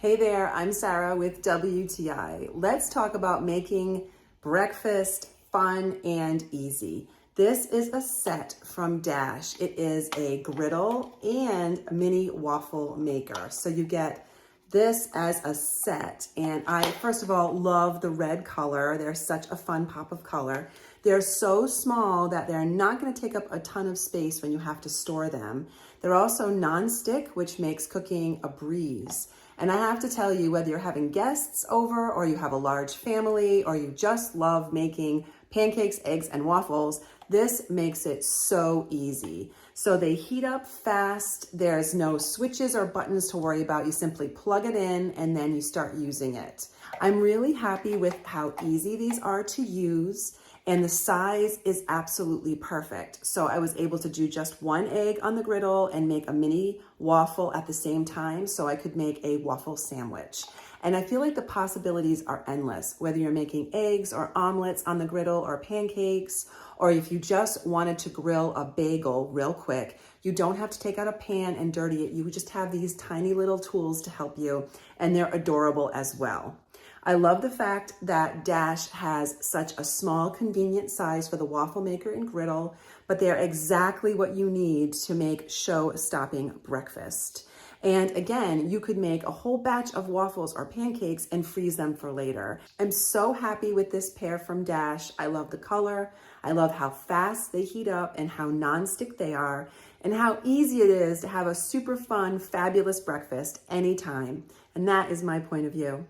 Hey there, I'm Sarah with WTI. Let's talk about making breakfast fun and easy. This is a set from Dash. It is a griddle and mini waffle maker. So you get this as a set. And I, first of all, love the red color. They're such a fun pop of color. They're so small that they're not going to take up a ton of space when you have to store them. They're also non-stick, which makes cooking a breeze. And I have to tell you, whether you're having guests over or you have a large family or you just love making pancakes, eggs, and waffles, this makes it so easy. So they heat up fast. There's no switches or buttons to worry about. You simply plug it in and then you start using it. I'm really happy with how easy these are to use. And the size is absolutely perfect. So I was able to do just one egg on the griddle and make a mini waffle at the same time so I could make a waffle sandwich. And I feel like the possibilities are endless, whether you're making eggs or omelets on the griddle or pancakes, or if you just wanted to grill a bagel real quick, you don't have to take out a pan and dirty it. You just have these tiny little tools to help you, and they're adorable as well. I love the fact that Dash has such a small, convenient size for the waffle maker and griddle, but they're exactly what you need to make show-stopping breakfast. And again, you could make a whole batch of waffles or pancakes and freeze them for later. I'm so happy with this pair from Dash. I love the color. I love how fast they heat up and how non-stick they are, and how easy it is to have a super fun, fabulous breakfast anytime. And that is my point of view.